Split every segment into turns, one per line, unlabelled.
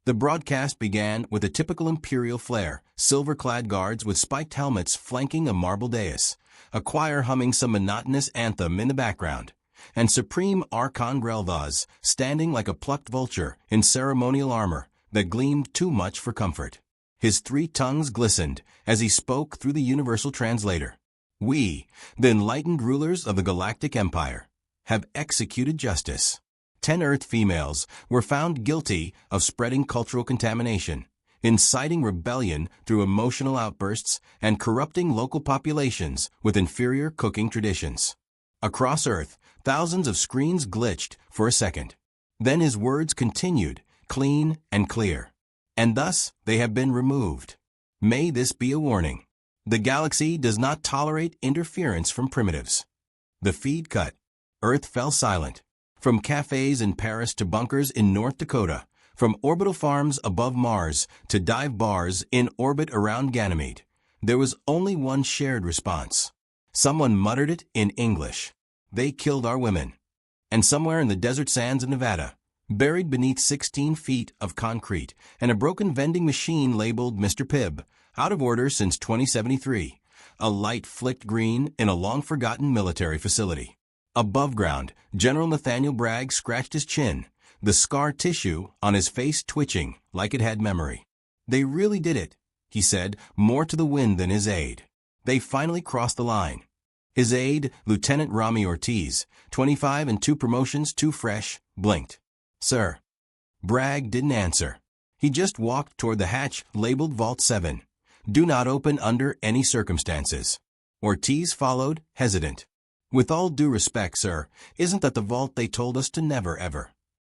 The broadcast began with a typical imperial flair, silver-clad guards with spiked helmets flanking a marble dais, a choir humming some monotonous anthem in the background, and Supreme Archon Grel'Vaz standing like a plucked vulture in ceremonial armor that gleamed too much for comfort. His 3 tongues glistened as he spoke through the universal translator. "We, the enlightened rulers of the Galactic Empire, have executed justice. 10 Earth females were found guilty of spreading cultural contamination, inciting rebellion through emotional outbursts, and corrupting local populations with inferior cooking traditions." Across Earth, thousands of screens glitched for a second. Then his words continued, clean and clear. "And thus they have been removed. May this be a warning. The galaxy does not tolerate interference from primitives." The feed cut. Earth fell silent. From cafes in Paris to bunkers in North Dakota, from orbital farms above Mars to dive bars in orbit around Ganymede, there was only one shared response. Someone muttered it in English. "They killed our women." And somewhere in the desert sands of Nevada, buried beneath 16 feet of concrete and a broken vending machine labeled Mr. Pibb, out of order since 2073, a light flicked green in a long-forgotten military facility. Above ground, General Nathaniel Bragg scratched his chin, the scar tissue on his face twitching like it had memory. "They really did it," he said, more to the wind than his aide. "They finally crossed the line." His aide, Lieutenant Rami Ortiz, 25 and 2 promotions too fresh, blinked. "Sir." Bragg didn't answer. He just walked toward the hatch labeled Vault 7. "Do not open under any circumstances." Ortiz followed, hesitant. "With all due respect, sir, isn't that the vault they told us to never ever?"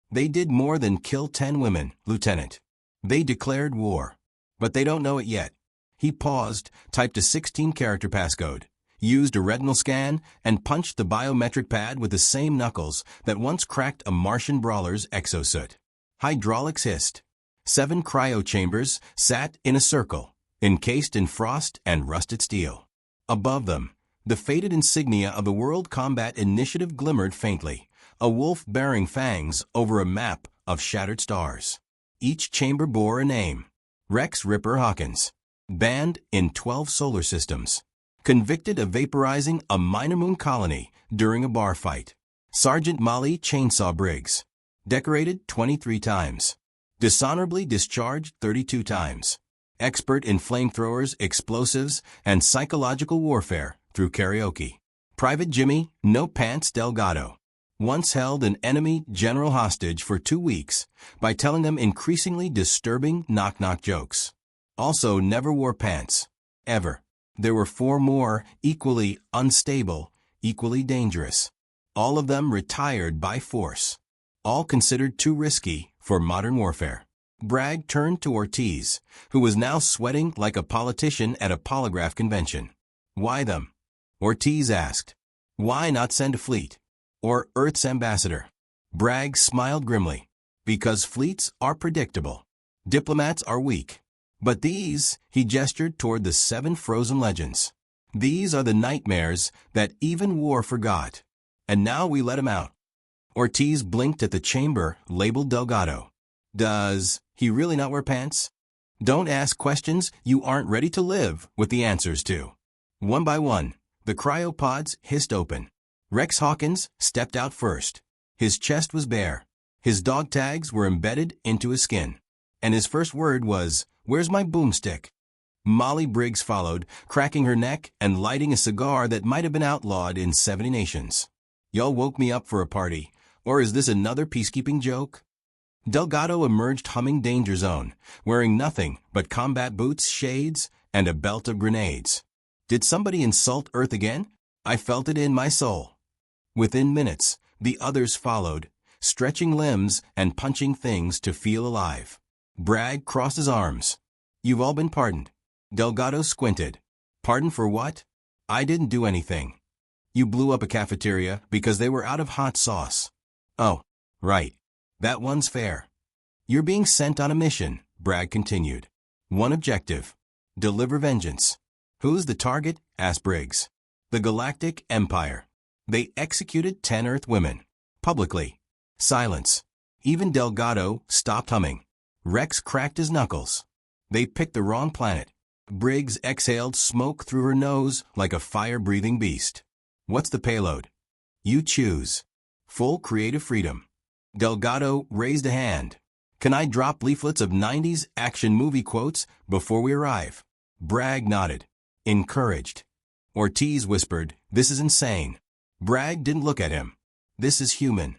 "They did more than kill 10 women, Lieutenant. They declared war. But they don't know it yet." He paused, typed a 16-character passcode, used a retinal scan, and punched the biometric pad with the same knuckles that once cracked a Martian brawler's exosuit. Hydraulics hissed. 7 cryo chambers sat in a circle, encased in frost and rusted steel. Above them, the faded insignia of the World Combat Initiative glimmered faintly, a wolf bearing fangs over a map of shattered stars. Each chamber bore a name: Rex Ripper Hawkins, banned in 12 solar systems, convicted of vaporizing a minor moon colony during a bar fight. Sergeant Molly Chainsaw Briggs, decorated 23 times, dishonorably discharged 32 times, expert in flamethrowers, explosives, and psychological warfare through karaoke. Private Jimmy No Pants Delgado, once held an enemy general hostage for 2 weeks by telling them increasingly disturbing knock-knock jokes. Also never wore pants. Ever. There were 4 more, equally unstable, equally dangerous. All of them retired by force. All considered too risky for modern warfare. Bragg turned to Ortiz, who was now sweating like a politician at a polygraph convention. "Why them?" Ortiz asked. "Why not send a fleet? Or Earth's ambassador?" Bragg smiled grimly. "Because fleets are predictable. Diplomats are weak. But these," he gestured toward the 7 frozen legends. "These are the nightmares that even war forgot. And now we let 'em out." Ortiz blinked at the chamber labeled Delgado. "Does he really not wear pants?" "Don't ask questions you aren't ready to live with the answers to." One by one, the cryopods hissed open. Rex Hawkins stepped out first. His chest was bare. His dog tags were embedded into his skin. And his first word was, "Where's my boomstick?" Molly Briggs followed, cracking her neck and lighting a cigar that might have been outlawed in 70 nations. "Y'all woke me up for a party, or is this another peacekeeping joke?" Delgado emerged humming Danger Zone, wearing nothing but combat boots, shades, and a belt of grenades. "Did somebody insult Earth again? I felt it in my soul." Within minutes, the others followed, stretching limbs and punching things to feel alive. Bragg crossed his arms. "You've all been pardoned." Delgado squinted. "Pardon for what? I didn't do anything." "You blew up a cafeteria because they were out of hot sauce." "Oh, right. That one's fair." "You're being sent on a mission," Bragg continued. "One objective. Deliver vengeance." "Who's the target?" asked Briggs. "The Galactic Empire. They executed 10 Earth women. Publicly." Silence. Even Delgado stopped humming. Rex cracked his knuckles. They picked the wrong planet. Briggs exhaled smoke through her nose like a fire-breathing beast. What's the payload? You choose. Full creative freedom. Delgado raised a hand. Can I drop leaflets of 90s action movie quotes before we arrive? Bragg nodded. Encouraged. Ortiz whispered, this is insane. Bragg didn't look at him. This is human.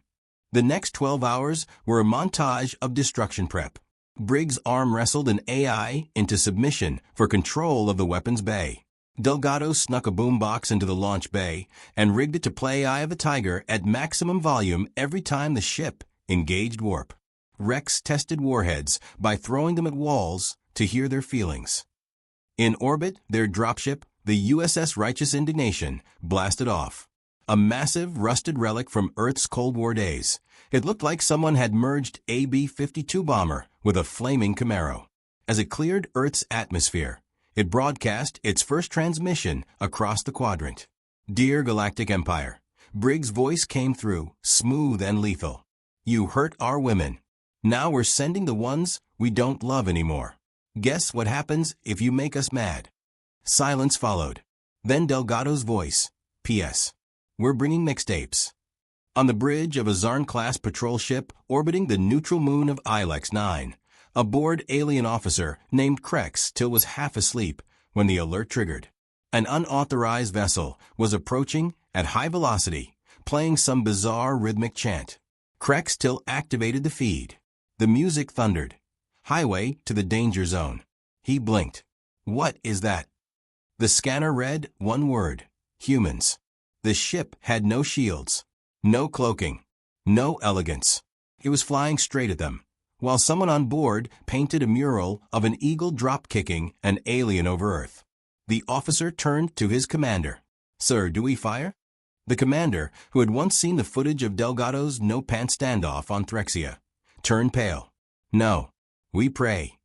The next 12 hours were a montage of destruction prep. Briggs arm wrestled an AI into submission for control of the weapons bay. Delgado snuck a boombox into the launch bay and rigged it to play Eye of the Tiger at maximum volume every time the ship engaged warp. Rex tested warheads by throwing them at walls to hear their feelings. In orbit, their dropship, the USS Righteous Indignation, blasted off. A massive, rusted relic from Earth's Cold War days. It looked like someone had merged a B-52 bomber with a flaming Camaro. As it cleared Earth's atmosphere, it broadcast its first transmission across the quadrant. Dear Galactic Empire, Briggs' voice came through, smooth and lethal. You hurt our women. Now we're sending the ones we don't love anymore. Guess what happens if you make us mad? Silence followed. Then Delgado's voice. P.S. We're bringing mixtapes. On the bridge of a Zarn-class patrol ship orbiting the neutral moon of Ilex 9, a bored alien officer named Krex still was half asleep when the alert triggered. An unauthorized vessel was approaching at high velocity, playing some bizarre rhythmic chant. Krex still activated the feed. The music thundered. Highway to the danger zone. He blinked. What is that? The scanner read one word. Humans. The ship had no shields, no cloaking, no elegance. It was flying straight at them, while someone on board painted a mural of an eagle drop-kicking an alien over Earth. The officer turned to his commander. Sir, do we fire? The commander, who had once seen the footage of Delgado's no-pants standoff on Threxia, turned pale. No, we pray.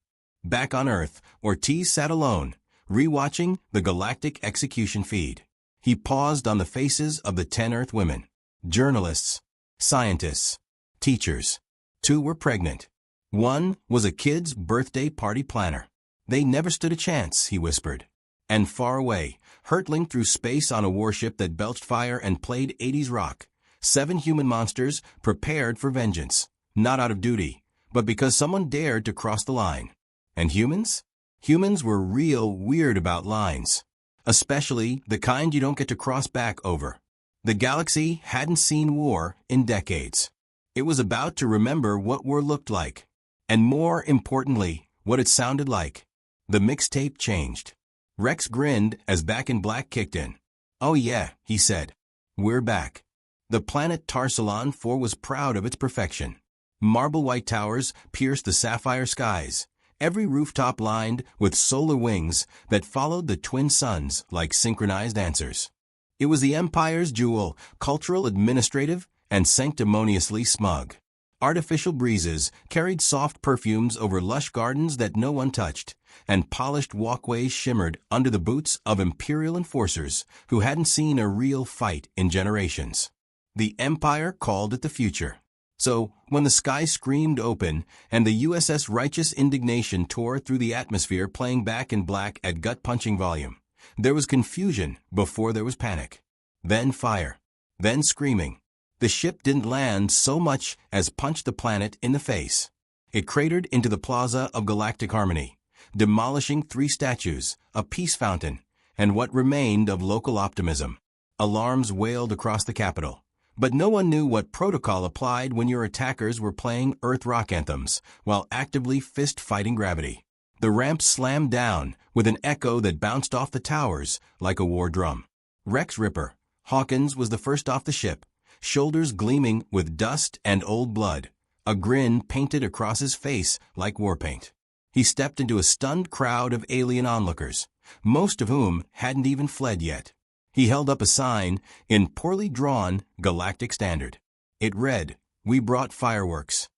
Back on Earth, Ortiz sat alone, rewatching the Galactic execution feed. He paused on the faces of the 10 Earth women. Journalists, scientists, teachers. 2 were pregnant. 1 was a kid's birthday party planner. They never stood a chance, he whispered. And far away, hurtling through space on a warship that belched fire and played 80s rock, 7 human monsters prepared for vengeance, not out of duty, but because someone dared to cross the line. And humans? Humans were real weird about lines. Especially the kind you don't get to cross back over. The galaxy hadn't seen war in decades. It was about to remember what war looked like, and more importantly, what it sounded like. The mixtape changed. Rex grinned as Back in Black kicked in. Oh yeah, he said. We're back. The planet Tarsalon 4 was proud of its perfection. Marble white towers pierced the sapphire skies, every rooftop lined with solar wings that followed the twin suns like synchronized dancers. It was the Empire's jewel, cultural, administrative, and sanctimoniously smug. Artificial breezes carried soft perfumes over lush gardens that no one touched, and polished walkways shimmered under the boots of Imperial enforcers who hadn't seen a real fight in generations. The Empire called it the future. So, when the sky screamed open and the USS Righteous Indignation tore through the atmosphere playing Back in Black at gut-punching volume, there was confusion before there was panic. Then fire. Then screaming. The ship didn't land so much as punch the planet in the face. It cratered into the plaza of Galactic Harmony, demolishing 3 statues, a peace fountain, and what remained of local optimism. Alarms wailed across the capital. But no one knew what protocol applied when your attackers were playing Earth rock anthems while actively fist-fighting gravity. The ramp slammed down with an echo that bounced off the towers like a war drum. Rex Ripper, Hawkins, was the first off the ship, shoulders gleaming with dust and old blood, a grin painted across his face like war paint. He stepped into a stunned crowd of alien onlookers, most of whom hadn't even fled yet. He held up a sign in poorly drawn Galactic Standard. It read, "We brought fireworks."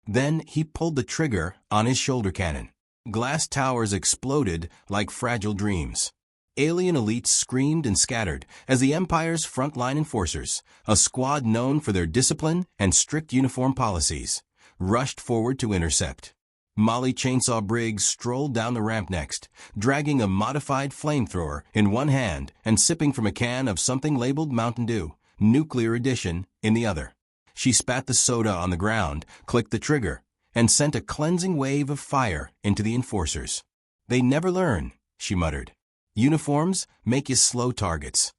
Then he pulled the trigger on his shoulder cannon. Glass towers exploded like fragile dreams. Alien elites screamed and scattered as the Empire's frontline enforcers, a squad known for their discipline and strict uniform policies, rushed forward to intercept. Molly Chainsaw Briggs strolled down the ramp next, dragging a modified flamethrower in one hand and sipping from a can of something labeled Mountain Dew, Nuclear Edition, in the other. She spat the soda on the ground, clicked the trigger, and sent a cleansing wave of fire into the enforcers. "They never learn," she muttered. "Uniforms make you slow targets."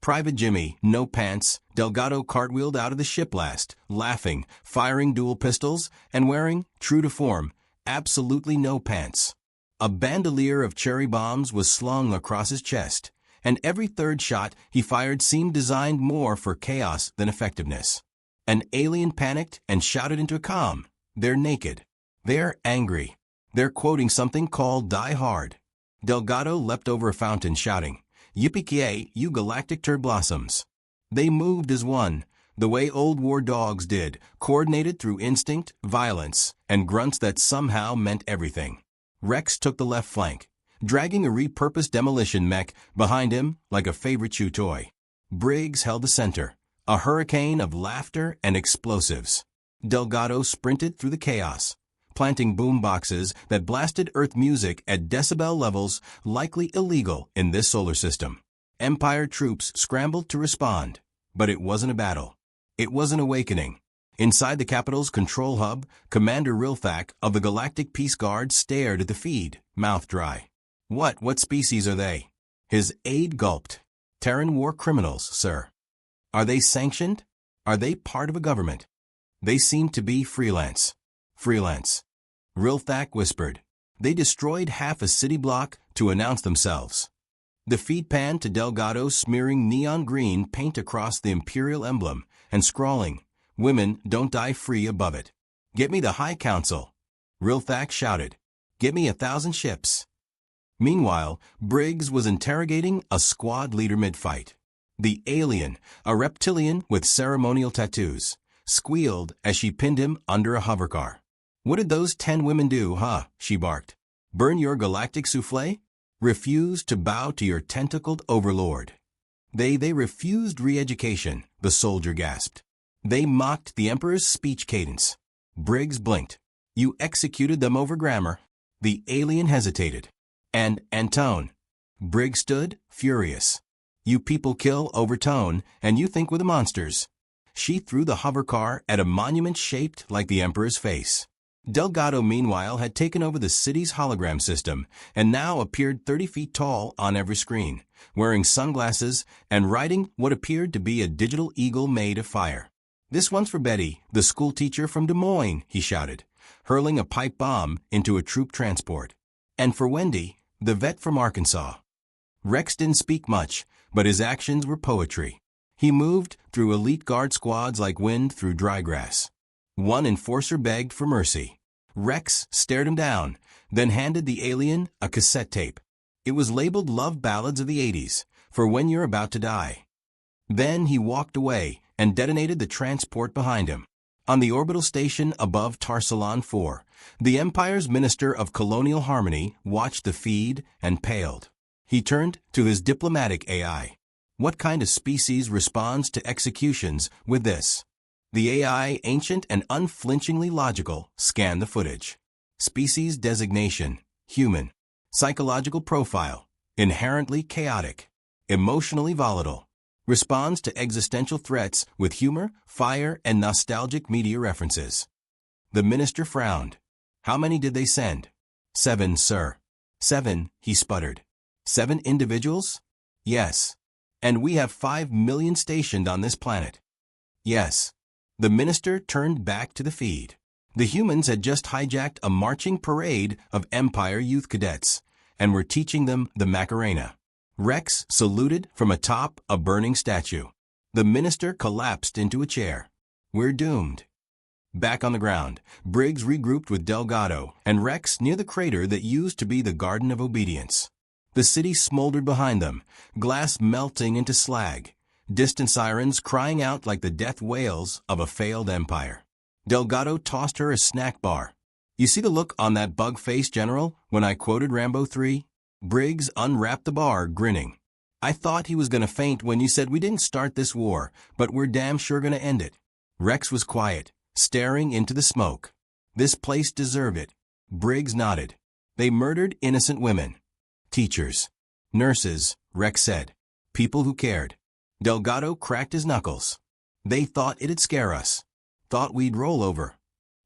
Private Jimmy, no pants, Delgado cartwheeled out of the ship last, laughing, firing dual pistols, and wearing, true to form, absolutely no pants. A bandolier of cherry bombs was slung across his chest, and every third shot he fired seemed designed more for chaos than effectiveness. An alien panicked and shouted into a comm. "They're naked. They're angry. They're quoting something called Die Hard." Delgado leapt over a fountain shouting, "Yippee-ki-yay, you galactic turd blossoms." They moved as one, the way old war dogs did, coordinated through instinct, violence, and grunts that somehow meant everything. Rex took the left flank, dragging a repurposed demolition mech behind him like a favorite chew toy. Briggs held the center, a hurricane of laughter and explosives. Delgado sprinted through the chaos, planting boomboxes that blasted Earth music at decibel levels likely illegal in this solar system. Empire troops scrambled to respond, but it wasn't a battle. It was an awakening. Inside the Capitol's control hub, Commander Ruthless of the Galactic Peace Guard stared at the feed, mouth dry. What species are they?" His aide gulped. "Terran war criminals, sir." "Are they sanctioned? Are they part of a government?" "They seem to be freelance." "Freelance." Ruthless whispered. "They destroyed half a city block to announce themselves." The feed panned to Delgado smearing neon green paint across the Imperial emblem and scrawling, "Women don't die free" above it. "Get me the High Council." Ruthless shouted. "Get me 1,000 ships." Meanwhile, Briggs was interrogating a squad leader mid-fight. The alien, a reptilian with ceremonial tattoos, squealed as she pinned him under a hovercar. "What did those 10 women do, huh?" she barked. "Burn your galactic souffle? Refuse to bow to your tentacled overlord?" They refused re-education," the soldier gasped. "They mocked the Emperor's speech cadence." Briggs blinked. "You executed them over grammar." The alien hesitated. "And tone." Briggs stood, furious. "You people kill over tone, and you think we're the monsters." She threw the hovercar at a monument shaped like the Emperor's face. Delgado, meanwhile, had taken over the city's hologram system and now appeared 30 feet tall on every screen, wearing sunglasses and riding what appeared to be a digital eagle made of fire. "This one's for Betty, the schoolteacher from Des Moines," he shouted, hurling a pipe bomb into a troop transport. "And for Wendy, the vet from Arkansas." Rex didn't speak much, but his actions were poetry. He moved through elite guard squads like wind through dry grass. One enforcer begged for mercy. Rex stared him down, then handed the alien a cassette tape. It was labeled Love Ballads of the 80s, for when you're about to die. Then he walked away and detonated the transport behind him. On the orbital station above Tarsalon 4, the Empire's Minister of Colonial Harmony watched the feed and paled. He turned to his diplomatic AI. "What kind of species responds to executions with this?" The AI, ancient and unflinchingly logical, scanned the footage. Species designation, human. Psychological profile, inherently chaotic. Emotionally volatile. Responds to existential threats with humor, fire, and nostalgic media references. The minister frowned. "How many did they send?" "7, sir." "7," he sputtered. "7 individuals?" "Yes." "And we have 5 million stationed on this planet." "Yes." The minister turned back to the feed. The humans had just hijacked a marching parade of Empire youth cadets and were teaching them the Macarena. Rex saluted from atop a burning statue. The minister collapsed into a chair. "We're doomed." Back on the ground, Briggs regrouped with Delgado and Rex near the crater that used to be the Garden of Obedience. The city smoldered behind them, glass melting into slag. Distant sirens crying out like the death wails of a failed empire. Delgado tossed her a snack bar. "You see the look on that bug-faced general when I quoted Rambo 3? Briggs unwrapped the bar, grinning. "I thought he was going to faint when you said we didn't start this war, but we're damn sure going to end it." Rex was quiet, staring into the smoke. "This place deserved it." Briggs nodded. They murdered innocent women. Teachers. Nurses, Rex said. People who cared. Delgado cracked his knuckles. They thought it'd scare us. Thought we'd roll over.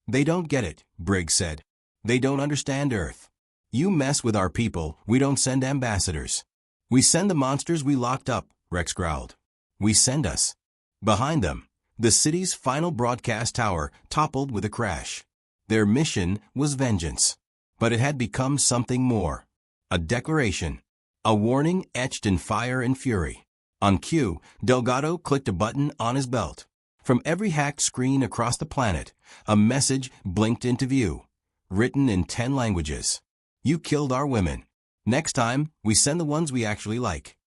They don't get it, Briggs said. They don't understand Earth. You mess with our people, we don't send ambassadors. We send the monsters we locked up, Rex growled. We send us. Behind them, the city's final broadcast tower toppled with a crash. Their mission was vengeance. But it had become something more. A declaration. A warning etched in fire and fury. On cue, Delgado clicked a button on his belt. From every hacked screen across the planet, a message blinked into view. Written in 10 languages. You killed our women. Next time, we send the ones we actually like.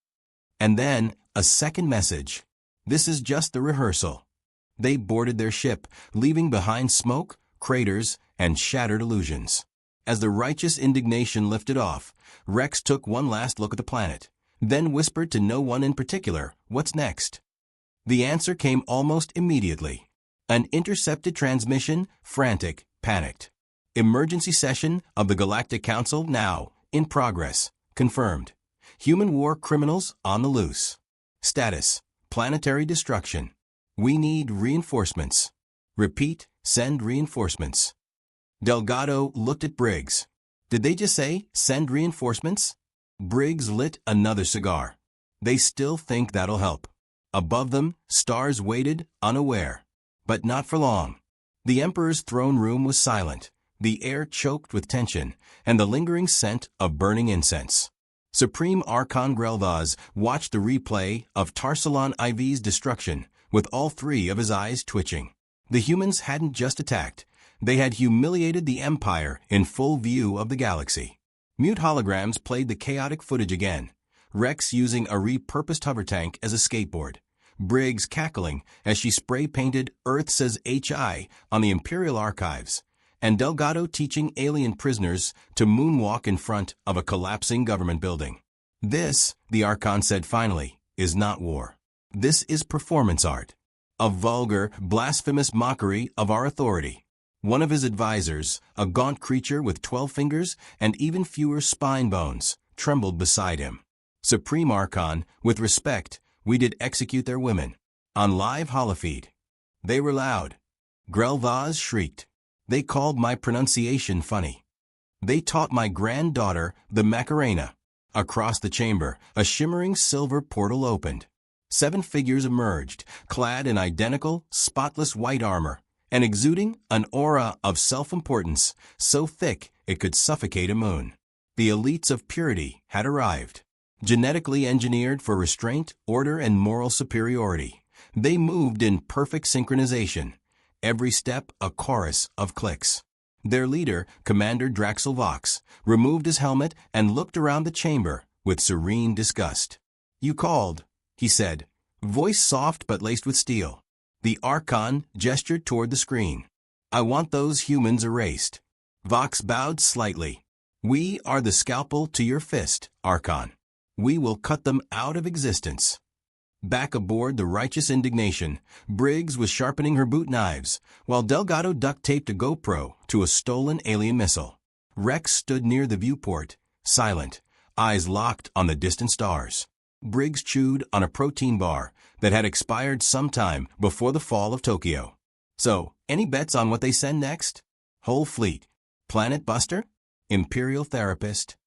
And then, a second message. This is just the rehearsal. They boarded their ship, leaving behind smoke, craters, and shattered illusions. As the righteous indignation lifted off, Rex took one last look at the planet, then whispered to no one in particular, "What's next?" The answer came almost immediately. An intercepted transmission, frantic, panicked. Emergency session of the Galactic Council now, in progress, confirmed. Human war criminals on the loose. Status, planetary destruction. We need reinforcements. Repeat, send reinforcements. Delgado looked at Briggs. Did they just say, send reinforcements? Briggs lit another cigar. They still think that'll help. Above them, stars waited, unaware. But not for long. The Emperor's throne room was silent, the air choked with tension, and the lingering scent of burning incense. Supreme Archon Grel'Thas watched the replay of Tarsalon IV's destruction, with all three of his eyes twitching. The humans hadn't just attacked. They had humiliated the Empire in full view of the galaxy. Mute holograms played the chaotic footage again. Rex using a repurposed hover tank as a skateboard. Briggs cackling as she spray-painted Earth says HI on the Imperial archives. And Delgado teaching alien prisoners to moonwalk in front of a collapsing government building. This, the Archon said finally, is not war. This is performance art. A vulgar, blasphemous mockery of our authority. One of his advisors, a gaunt creature with 12 fingers and even fewer spine bones, trembled beside him. Supreme Archon, with respect, we did execute their women. On live holofeed. They were loud. Grel'Thas shrieked. They called my pronunciation funny. They taught my granddaughter the Macarena. Across the chamber, a shimmering silver portal opened. 7 figures emerged, clad in identical, spotless white armor, and exuding an aura of self-importance so thick it could suffocate a moon. The elites of purity had arrived. Genetically engineered for restraint, order, and moral superiority. They moved in perfect synchronization. Every step a chorus of clicks. Their leader, Commander Draxel Vox, removed his helmet and looked around the chamber with serene disgust. "You called," he said, voice soft but laced with steel. The Archon gestured toward the screen. "I want those humans erased." Vox bowed slightly. "We are the scalpel to your fist, Archon. We will cut them out of existence." Back aboard the righteous indignation, Briggs was sharpening her boot knives, while Delgado duct-taped a GoPro to a stolen alien missile. Rex stood near the viewport, silent, eyes locked on the distant stars. Briggs chewed on a protein bar that had expired sometime before the fall of Tokyo. "So, any bets on what they send next?" "Whole fleet. Planet Buster? Imperial Therapist?"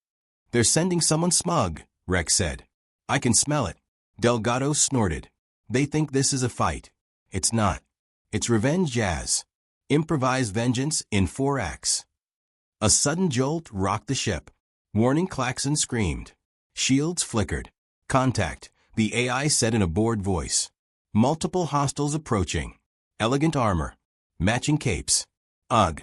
"They're sending someone smug," Rex said. "I can smell it." Delgado snorted. "They think this is a fight. It's not. It's revenge jazz. Improvised vengeance in 4 acts." A sudden jolt rocked the ship. Warning klaxon screamed. Shields flickered. "Contact," the AI said in a bored voice. "Multiple hostiles approaching. Elegant armor. Matching capes. Ugh."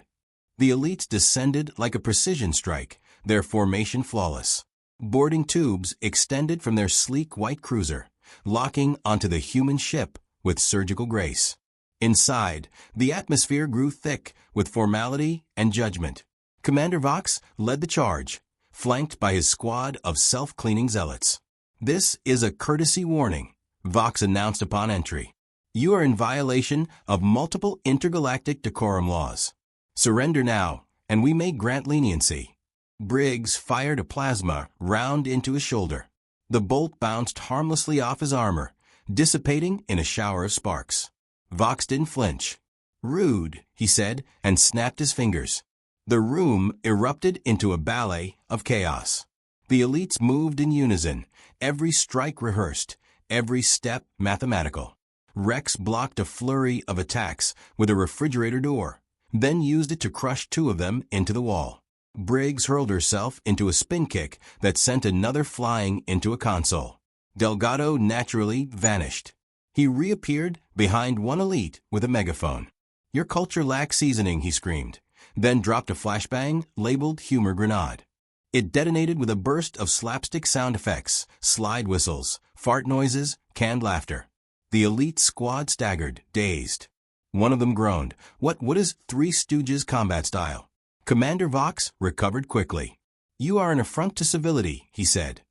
The elites descended like a precision strike, their formation flawless. Boarding tubes extended from their sleek white cruiser, locking onto the human ship with surgical grace. Inside, the atmosphere grew thick with formality and judgment. Commander Vox led the charge, flanked by his squad of self-cleaning zealots. "This is a courtesy warning," Vox announced upon entry. "You are in violation of multiple intergalactic decorum laws. Surrender now, and we may grant leniency. Briggs fired a plasma round into his shoulder. The bolt bounced harmlessly off his armor, dissipating in a shower of sparks. Vox didn't flinch. "Rude," he said, and snapped his fingers. The room erupted into a ballet of chaos. The elites moved in unison, every strike rehearsed, every step mathematical. Rex blocked a flurry of attacks with a refrigerator door, then used it to crush two of them into the wall. Briggs hurled herself into a spin kick that sent another flying into a console. Delgado naturally vanished. He reappeared behind one elite with a megaphone. "Your culture lacks seasoning," he screamed, then dropped a flashbang labeled Humor Grenade. It detonated with a burst of slapstick sound effects, slide whistles, fart noises, canned laughter. The elite squad staggered, dazed. One of them groaned. What is Three Stooges combat style?" Commander Vox recovered quickly. "You are an affront to civility," he said,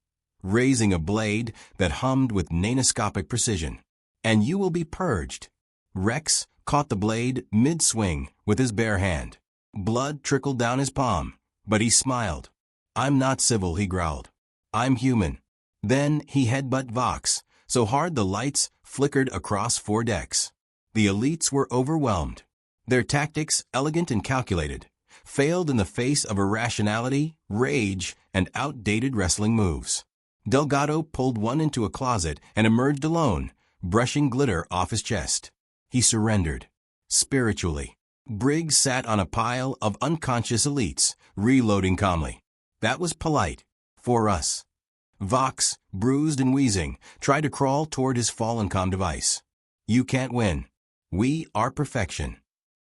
raising a blade that hummed with nanoscopic precision. "And you will be purged." Rex caught the blade mid-swing with his bare hand. Blood trickled down his palm, but he smiled. "I'm not civil," he growled. "I'm human." Then he headbutt Vox, so hard the lights flickered across 4 decks. The elites were overwhelmed. Their tactics, elegant and calculated, failed in the face of irrationality, rage, and outdated wrestling moves. Delgado pulled one into a closet and emerged alone, brushing glitter off his chest. He surrendered. Spiritually. Briggs sat on a pile of unconscious elites, reloading calmly. That was polite. For us. Vox, bruised and wheezing, tried to crawl toward his fallen comm device. "You can't win. We are perfection."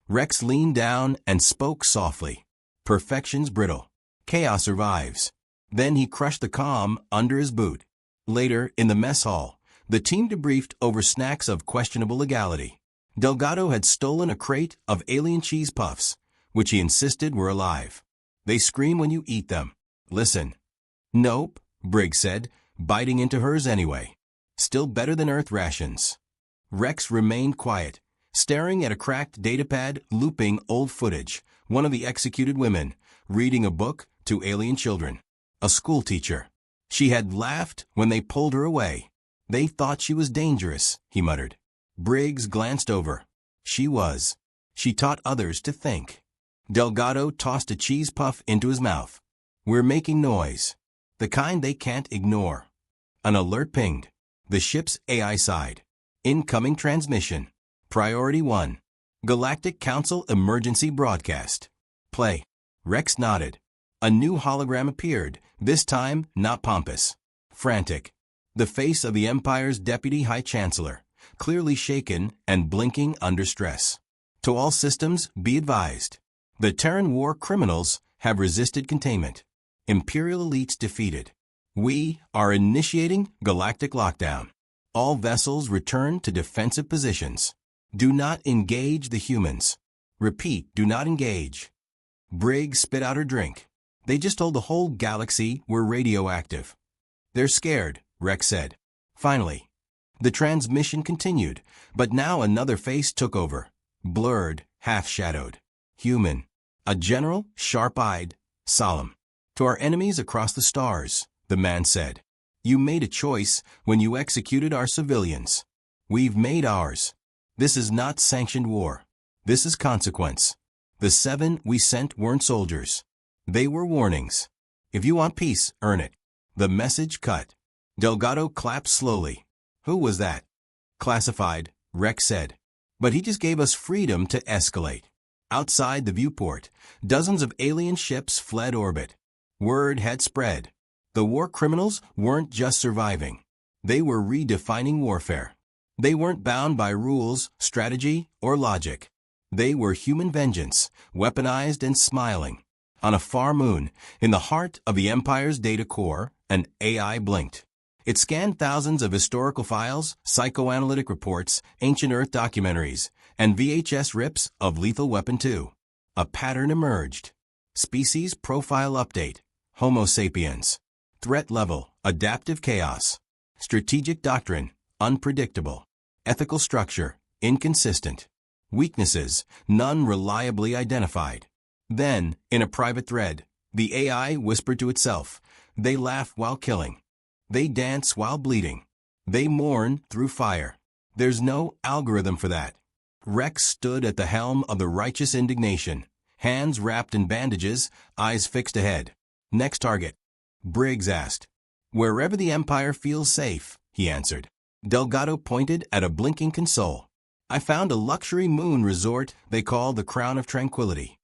Rex leaned down and spoke softly. "Perfection's brittle. Chaos survives." Then he crushed the comm under his boot. Later, in the mess hall, the team debriefed over snacks of questionable legality. Delgado had stolen a crate of alien cheese puffs, which he insisted were alive. "They scream when you eat them. Listen." "Nope," Briggs said, biting into hers anyway. "Still better than Earth rations." Rex remained quiet, staring at a cracked datapad looping old footage, one of the executed women, reading a book to alien children. A schoolteacher. She had laughed when they pulled her away. "They thought she was dangerous," he muttered. Briggs glanced over. She was. She taught others to think. Delgado tossed a cheese puff into his mouth. "We're making noise. The kind they can't ignore." An alert pinged. The ship's AI sighed. "Incoming transmission. Priority 1. Galactic Council Emergency Broadcast. Play." Rex nodded. A new hologram appeared, this time not pompous. Frantic. The face of the Empire's Deputy High Chancellor, clearly shaken and blinking under stress. "To all systems, be advised. The Terran war criminals have resisted containment. Imperial elites defeated. We are initiating galactic lockdown. All vessels return to defensive positions. Do not engage the humans. Repeat, do not engage." Briggs spit out her drink. "They just told the whole galaxy we're radioactive." "They're scared," Rex said. Finally, the transmission continued, but now another face took over. Blurred, half-shadowed. Human. A general, sharp-eyed, solemn. "To our enemies across the stars," the man said. "You made a choice when you executed our civilians. We've made ours. This is not sanctioned war. This is consequence. The 7 we sent weren't soldiers. They were warnings. If you want peace, earn it." The message cut. Delgado clapped slowly. "Who was that?" "Classified," Rex said. "But he just gave us freedom to escalate." Outside the viewport, dozens of alien ships fled orbit. Word had spread. The war criminals weren't just surviving. They were redefining warfare. They weren't bound by rules, strategy, or logic. They were human vengeance, weaponized and smiling. On a far moon, in the heart of the Empire's data core, an AI blinked. It scanned thousands of historical files, psychoanalytic reports, ancient Earth documentaries, and VHS rips of Lethal Weapon 2. A pattern emerged. Species profile update. Homo sapiens. Threat level, adaptive chaos. Strategic doctrine, unpredictable. Ethical structure, inconsistent. Weaknesses, none reliably identified. Then, in a private thread, the AI whispered to itself, "They laugh while killing. They dance while bleeding. They mourn through fire. There's no algorithm for that." Rex stood at the helm of the righteous indignation, hands wrapped in bandages, eyes fixed ahead. "Next target?" Briggs asked. "Wherever the Empire feels safe," he answered. Delgado pointed at a blinking console. "I found a luxury moon resort they call the Crown of Tranquility.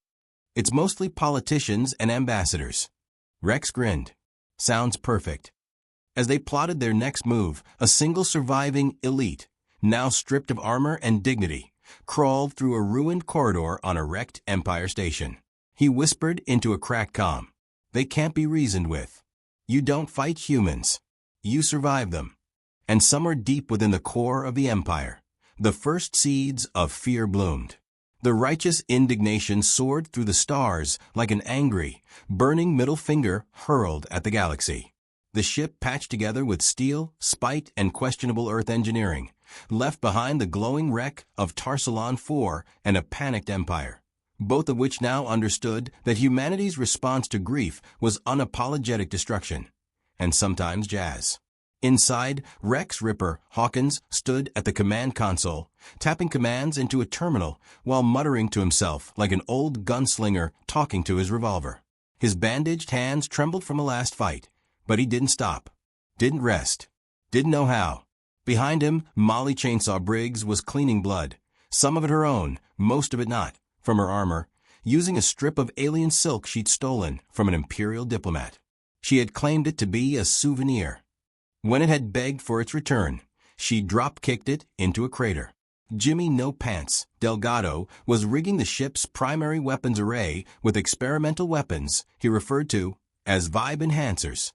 It's mostly politicians and ambassadors." Rex grinned. "Sounds perfect." As they plotted their next move, a single surviving elite, now stripped of armor and dignity, crawled through a ruined corridor on a wrecked Empire station. He whispered into a cracked comm, "They can't be reasoned with. You don't fight humans. You survive them." And somewhere deep within the core of the Empire, the first seeds of fear bloomed. The righteous indignation soared through the stars like an angry, burning middle finger hurled at the galaxy. The ship, patched together with steel, spite, and questionable Earth engineering, left behind the glowing wreck of Tarsalon IV and a panicked Empire, both of which now understood that humanity's response to grief was unapologetic destruction, and sometimes jazz. Inside, Rex Ripper Hawkins stood at the command console, tapping commands into a terminal while muttering to himself like an old gunslinger talking to his revolver. His bandaged hands trembled from a last fight, but he didn't stop, didn't rest, didn't know how. Behind him, Molly Chainsaw Briggs was cleaning blood, some of it her own, most of it not, from her armor, using a strip of alien silk she'd stolen from an Imperial diplomat. She had claimed it to be a souvenir. When it had begged for its return, she drop-kicked it into a crater. Jimmy No Pants Delgado was rigging the ship's primary weapons array with experimental weapons he referred to as vibe enhancers.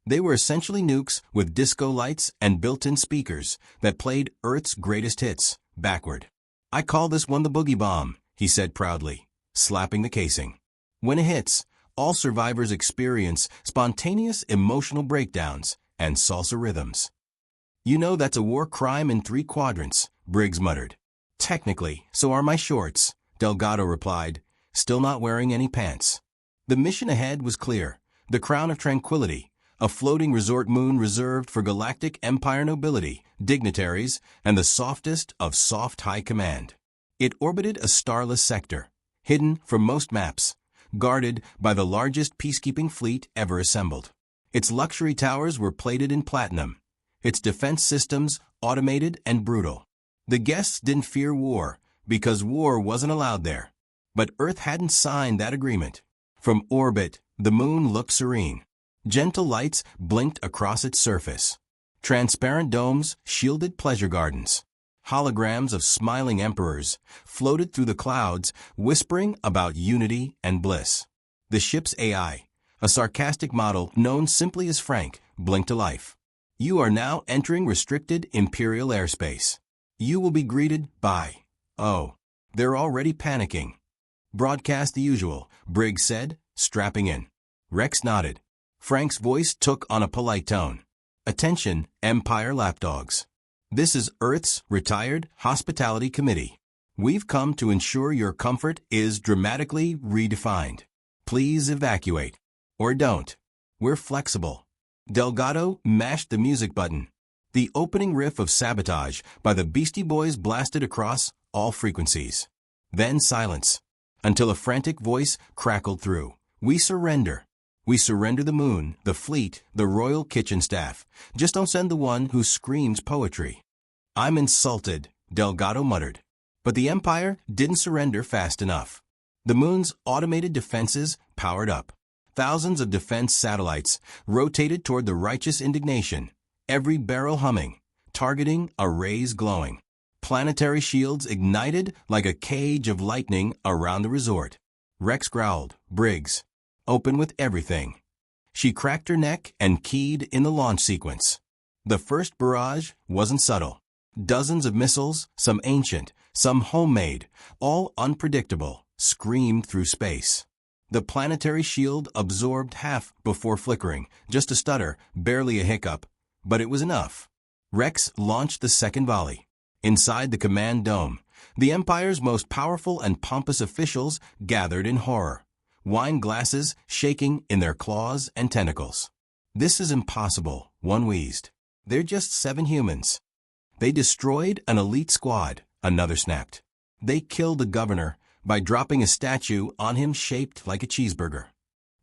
They were essentially nukes with disco lights and built-in speakers that played Earth's greatest hits, backward. "I call this one the Boogie Bomb," he said proudly, slapping the casing. "When it hits, all survivors experience spontaneous emotional breakdowns and salsa rhythms." "You know that's a war crime in 3 quadrants, Briggs muttered. "Technically, so are my shorts," Delgado replied, still not wearing any pants. The mission ahead was clear: the Crown of Tranquility, a floating resort moon reserved for Galactic Empire nobility, dignitaries, and the softest of soft high command. It orbited a starless sector, hidden from most maps, guarded by the largest peacekeeping fleet ever assembled. Its luxury towers were plated in platinum, its defense systems automated and brutal. The guests didn't fear war, because war wasn't allowed there. But Earth hadn't signed that agreement. From orbit, the moon looked serene. Gentle lights blinked across its surface. Transparent domes shielded pleasure gardens. Holograms of smiling emperors floated through the clouds, whispering about unity and bliss. The ship's AI, a sarcastic model known simply as Frank, blinked to life. "You are now entering restricted Imperial airspace. You will be greeted by..." "Oh, they're already panicking." "Broadcast the usual," Briggs said, strapping in. Rex nodded. Frank's voice took on a polite tone. "Attention, Empire lapdogs. This is Earth's retired Hospitality Committee. We've come to ensure your comfort is dramatically redefined. Please evacuate. Or don't. We're flexible." Delgado mashed the music button. The opening riff of Sabotage by the Beastie Boys blasted across all frequencies. Then silence, until a frantic voice crackled through. "We surrender. We surrender the moon, the fleet, the royal kitchen staff. Just don't send the one who screams poetry." "I'm insulted," Delgado muttered. But the Empire didn't surrender fast enough. The moon's automated defenses powered up. Thousands of defense satellites rotated toward the righteous indignation, every barrel humming, targeting arrays glowing. Planetary shields ignited like a cage of lightning around the resort. Rex growled, "Briggs, open with everything." She cracked her neck and keyed in the launch sequence. The first barrage wasn't subtle. Dozens of missiles, some ancient, some homemade, all unpredictable, screamed through space. The planetary shield absorbed half before flickering, just a stutter, barely a hiccup, but it was enough. Rex launched the second volley. Inside the command dome, The Empire's most powerful and pompous officials gathered in horror, wine glasses shaking in their claws and tentacles. "This is impossible," one wheezed. "They're just 7 humans." "They destroyed an elite squad," another snapped. "They killed the governor by dropping a statue on him shaped like a cheeseburger."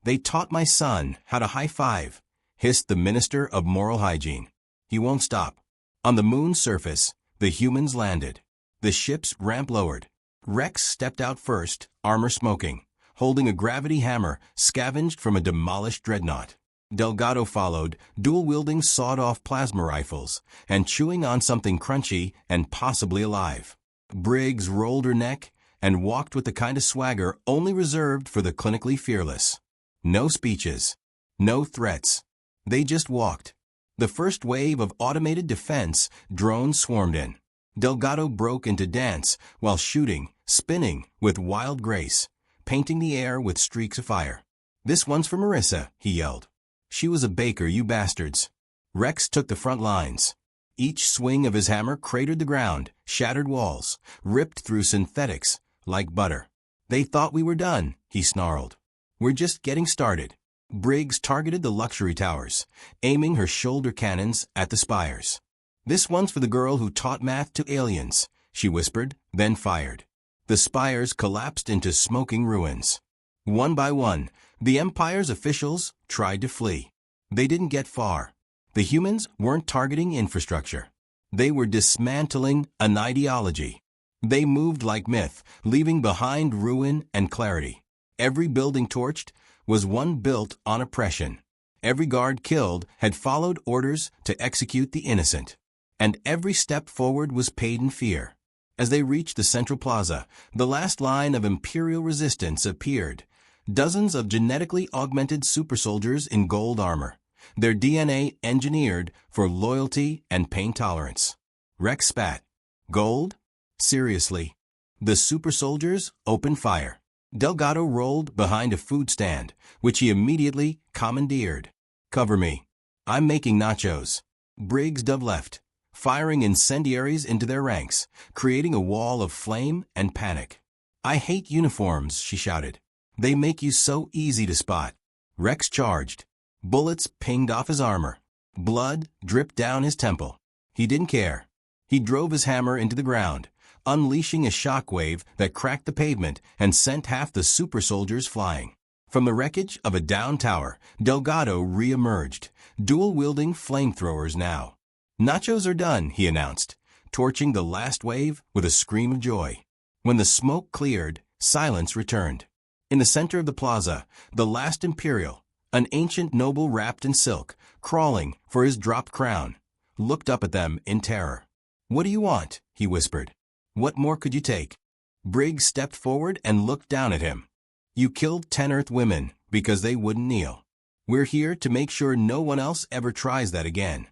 "They taught my son how to high-five," hissed the Minister of Moral Hygiene. "He won't stop." On the moon's surface, the humans landed. The ship's ramp lowered. Rex stepped out first, armor smoking, holding a gravity hammer scavenged from a demolished dreadnought. Delgado followed, dual-wielding sawed-off plasma rifles, and chewing on something crunchy and possibly alive. Briggs rolled her neck and walked with the kind of swagger only reserved for the clinically fearless. No speeches. No threats. They just walked. The first wave of automated defense drones swarmed in. Delgado broke into dance while shooting, spinning with wild grace, painting the air with streaks of fire. "This one's for Marissa," he yelled. "She was a baker, you bastards." Rex took the front lines. Each swing of his hammer cratered the ground, shattered walls, ripped through synthetics like butter. "They thought we were done," he snarled. "We're just getting started." Briggs targeted the luxury towers, aiming her shoulder cannons at the spires. "This one's for the girl who taught math to aliens," she whispered, then fired. The spires collapsed into smoking ruins. One by one, the Empire's officials tried to flee. They didn't get far. The humans weren't targeting infrastructure. They were dismantling an ideology. They moved like myth, leaving behind ruin and clarity. Every building torched was one built on oppression. Every guard killed had followed orders to execute the innocent. And every step forward was paid in fear. As they reached the central plaza, the last line of Imperial resistance appeared. Dozens of genetically augmented supersoldiers in gold armor, their DNA engineered for loyalty and pain tolerance. Rex spat. "Gold? Seriously?" The supersoldiers opened fire. Delgado rolled behind a food stand, which he immediately commandeered. "Cover me. I'm making nachos." Briggs dove left, firing incendiaries into their ranks, creating a wall of flame and panic. "I hate uniforms," she shouted. "They make you so easy to spot." Rex charged. Bullets pinged off his armor. Blood dripped down his temple. He didn't care. He drove his hammer into the ground, unleashing a shockwave that cracked the pavement and sent half the super soldiers flying. From the wreckage of a down tower, Delgado re-emerged, dual-wielding flamethrowers now. "Nachos are done," he announced, torching the last wave with a scream of joy. When the smoke cleared, silence returned. In the center of the plaza, the last Imperial, an ancient noble wrapped in silk, crawling for his dropped crown, looked up at them in terror. "What do you want?" he whispered. "What more could you take?" Briggs stepped forward and looked down at him. "You killed 10 Earth women because they wouldn't kneel. We're here to make sure no one else ever tries that again."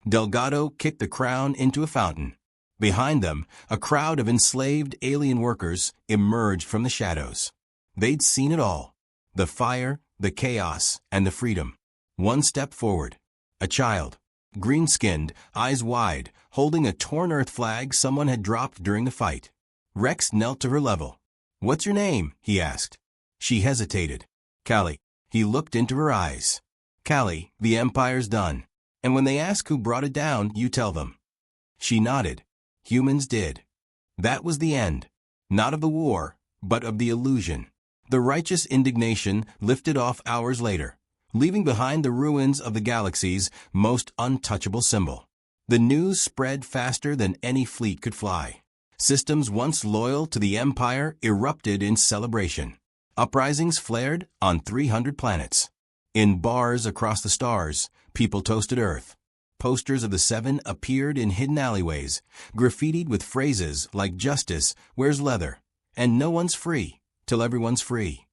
Delgado kicked the crown into a fountain. Behind them, a crowd of enslaved alien workers emerged from the shadows. They'd seen it all. The fire, the chaos, and the freedom. One step forward. A child. Green-skinned, eyes wide, holding a torn Earth flag someone had dropped during the fight. Rex knelt to her level. "What's your name?" he asked. She hesitated. "Callie." He looked into her eyes. "Callie, the Empire's done. And when they ask who brought it down, you tell them." She nodded. Humans did. That was the end. Not of the war, but of the illusion. The righteous indignation lifted off hours later, leaving behind the ruins of the galaxy's most untouchable symbol. The news spread faster than any fleet could fly. Systems once loyal to the Empire erupted in celebration. Uprisings flared on 300 planets. In bars across the stars, people toasted Earth. Posters of the 7 appeared in hidden alleyways, graffitied with phrases like "Justice wears leather," and "No one's free till everyone's free."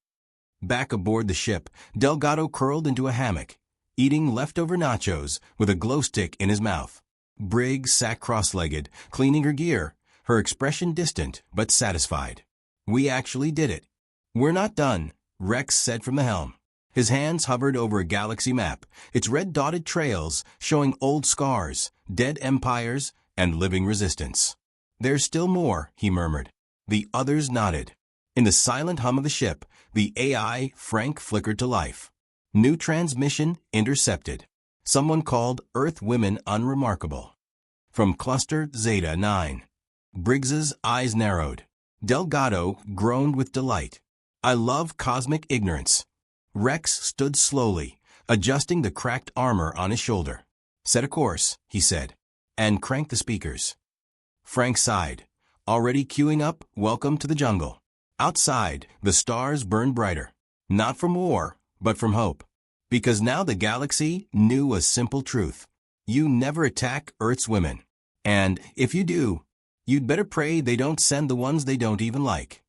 Back aboard the ship, Delgado curled into a hammock, eating leftover nachos with a glow stick in his mouth. Briggs sat cross-legged, cleaning her gear, her expression distant but satisfied. "We actually did it." "We're not done," Rex said from the helm. His hands hovered over a galaxy map, its red-dotted trails showing old scars, dead empires, and living resistance. There's still more, he murmured. The others nodded. In the silent hum of the ship, the AI Frank flickered to life. New transmission intercepted. Someone called Earth Women Unremarkable. From Cluster Zeta 9. Briggs's eyes narrowed. Delgado groaned with delight. I love cosmic ignorance. Rex stood slowly, adjusting the cracked armor on his shoulder. Set a course, he said, and crank the speakers. Frank sighed. Already queuing up, welcome to the jungle. Outside, the stars burned brighter. Not from war, but from hope. Because now the galaxy knew a simple truth. You never attack Earth's women. And if you do, you'd better pray they don't send the ones they don't even like.